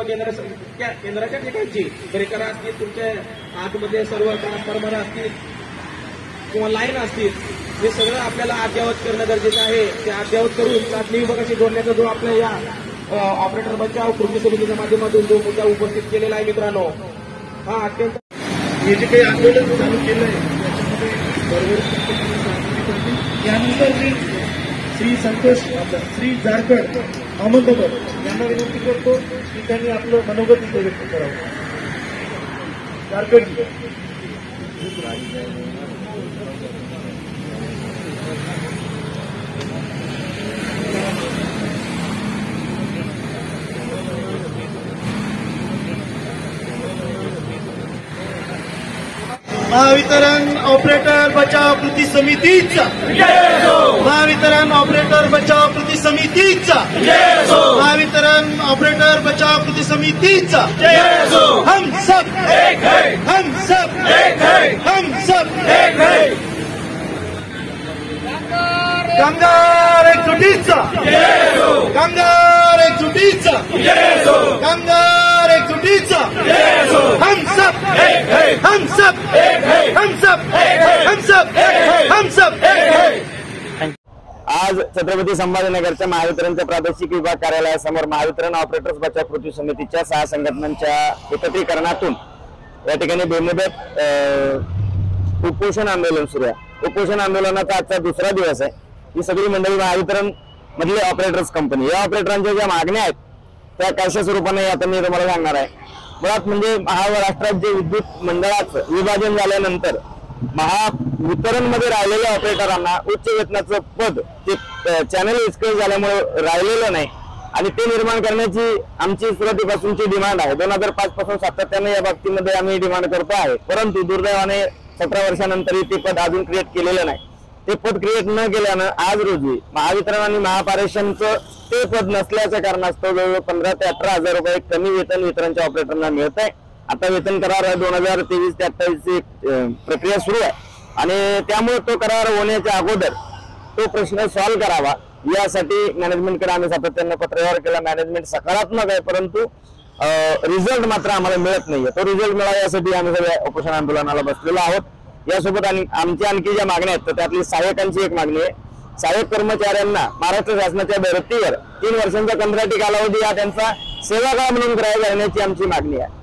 केंद्राच्या ठिकाणची ब्रेकर असतील, तुमच्या आतमध्ये सर्व ट्रान्सफॉर्मर असतील किंवा लाईन असतील, हे सगळं आपल्याला अद्ययावत करणं गरजेचं आहे. ते अद्ययावत करून चाचणी विभागाशी जोडण्याचा जो आपल्या या ऑपरेटर बचाव कृती समितीच्या माध्यमातून जो मुद्दा उपस्थित केलेला आहे मित्रांनो, हा अत्यंत हे जे काही आंदोलन चालू केलं आहे त्याच्यामध्ये त्यानंतर मी श्री संतोष श्री जारकड अहमदनगर यांना विनंती करतो की त्यांनी आपलं मनोगत इथे व्यक्त करावं. जारकड महावितरण ऑपरेटर बचाव कृती समितीचा, महावितरण ऑपरेटर बचाव कृती समितीचा, महावितरण ऑपरेटर बचाव कृती समितीचा, हम सब एक है, हम सब एक है, हम सब एक है. कामगार एकजुटीचा, कामगार एकजुटीचा, कामगार एकजुटीचा, हम सब एक है, हम सब एक है, हम सब एक है, हम सब एक है, हम सब एक है. आज छत्रपती संभाजीनगरच्या महावितरणच्या प्रादेशिक विभाग कार्यालयासमोर महावितरण ऑपरेटर्स बचाव कृती समितीच्या 6 संघटनांच्या एकत्रीकरणातून या ठिकाणी बेमुदत उपोषण आंदोलन सुरू आहे. उपोषण आंदोलनाचा आजचा दुसरा दिवस आहे. ही सगळी मंडळी महावितरण मधले ऑपरेटर्स कंपनी, या ऑपरेटरांच्या ज्या मागण्या आहेत त्या कशा स्वरूपाने आता मी तुम्हाला सांगणार आहे. मुळात म्हणजे महाराष्ट्रात जे विद्युत मंडळाचं विभाजन झाल्यानंतर महावितरण मध्ये राहिलेल्या ऑपरेटरांना उच्च वेतनाचं पद ते चॅनल विस्कळीत झाल्यामुळे राहिलेलं नाही आणि ते निर्माण करण्याची आमची सुरुवातीपासूनची डिमांड आहे. 2005 पासून सातत्याने या बाबतीमध्ये आम्ही डिमांड करतो आहे. परंतु दुर्दैवाने 17 वर्षानंतरही ते पद अजून क्रिएट केलेलं नाही. ते पद क्रिएट न केल्यानं आज रोजी महावितरण आणि महापारेषणचं ते पद नसल्याच्या कारणास्तव जवळजवळ 15 ते 18 हजार रुपये कमी वेतन वितरणच्या ऑपरेटरांना मिळत आहे. आता वेतन करार 2023 ते 28 प्रक्रिया सुरू आहे आणि त्यामुळे तो करार होण्याच्या अगोदर तो प्रश्न सॉल्व्ह करावा यासाठी मॅनेजमेंटकडे आम्ही सातत्याने पत्रव्यवहार केला. मॅनेजमेंट सकारात्मक आहे, परंतु रिझल्ट मात्र आम्हाला मिळत नाहीये. तो रिझल्ट मिळावा यासाठी आम्ही सगळ्या उपोषण आंदोलनाला बसलेलो आहोत. यासोबत आमच्या आणखी ज्या मागण्या आहेत त्यातली सहाय्यकांची एक मागणी आहे. सहाय्यक कर्मचाऱ्यांना महाराष्ट्र शासनाच्या धर्तीवर 3 वर्षांचा कंत्राटी कालावधी हा त्यांचा सेवा काळ म्हणून ग्राह्य करण्याची आमची मागणी आहे.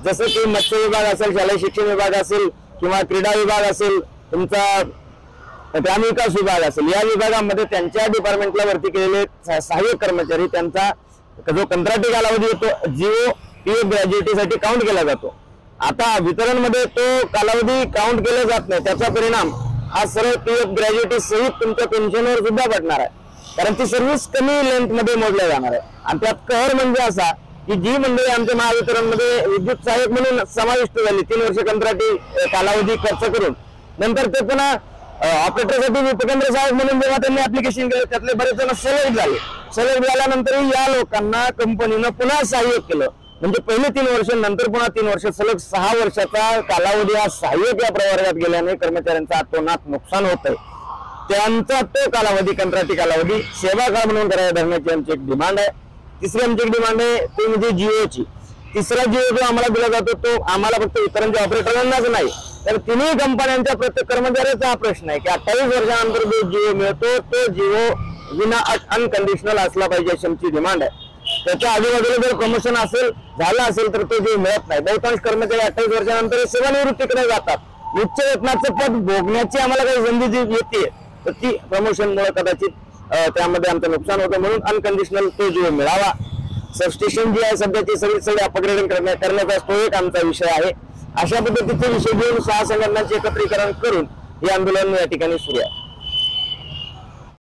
जसं की मत्स्य विभाग असेल, शालेय शिक्षण विभाग असेल किंवा क्रीडा विभाग असेल, तुमचा ग्रामविकास विभाग असेल, या विभागामध्ये त्यांच्या डिपार्टमेंटला भरती केलेले सहाय्यक कर्मचारी त्यांचा जो कंत्राटी कालावधी येतो जीओ पीएफ ग्रॅज्युएटीसाठी काउंट केला जातो. आता वितरण मध्ये तो कालावधी काउंट केला जात नाही. त्याचा परिणाम हा सरळ पीएफ ग्रॅज्युएटी सहित तुमच्या पेन्शनवर सुद्धा पडणार आहे, कारण ती सर्व्हिस कमी लेंथ मध्ये मोडल्या जाणार आहे. आणि त्यात कहर म्हणजे असा की जी मंडळी आमच्या महावितरण मध्ये विद्युत सहाय्यक म्हणून समाविष्ट झाली 3 वर्ष कंत्राटी कालावधी खर्च करून, नंतर ते पुन्हा ऑपरेटरसाठी उपकेंद्र सहाय्यक म्हणून जेव्हा त्यांनी ऍप्लिकेशन केलं त्यातले बरेच जण सलेक्ट झाले. सलेक्ट झाल्यानंतरही या लोकांना कंपनीनं पुन्हा सहाय्यक केलं. म्हणजे पहिले 3 वर्ष, नंतर पुन्हा 3 वर्ष, सलग 6 वर्षाचा कालावधी हा सहाय्यक या प्रवर्गात गेल्याने कर्मचाऱ्यांचा अतोनात नुकसान होत आहे. त्यांचा तो कालावधी कंत्राटी कालावधी सेवा काळ म्हणून करायला धरण्याची आमची एक डिमांड आहे. तिसरी आमची एक डिमांड आहे ती म्हणजे जिओची. तिसरा जिओ जो आम्हाला दिला जातो तो आम्हाला फक्त वितरणच्या ऑपरेटरांनाच नाही तर तिन्ही कंपन्यांच्या प्रत्येक कर्मचाऱ्याचा हा प्रश्न आहे की 28 वर्षानंतर जो जिओ मिळतो तो जिओ विना अनकंडिशनल असला पाहिजे अशी आमची डिमांड आहे. त्याच्या आजूबाजूला जर प्रमोशन असेल झालं असेल तर तो जिओ मिळत नाही. बहुतांश कर्मचारी 28 वर्षानंतर सेवानिवृत्तीकडे जातात. उच्च वेतनाचं पद भोगण्याची आम्हाला काही संधी जी येते तर ती प्रमोशनमुळे कदाचित त्यामध्ये आमचं नुकसान होतं. म्हणून अनकंडिशनल तो जिओ मिळावा. सबस्टेशन जी आहे सध्याची सगळी अपग्रेडिंग करण्याचा तो एक आमचा विषय आहे. अशा पद्धतीचे विषय घेऊन 6 संघटनांचे एकत्रीकरण करून हे आंदोलन या ठिकाणी सुरू आहे.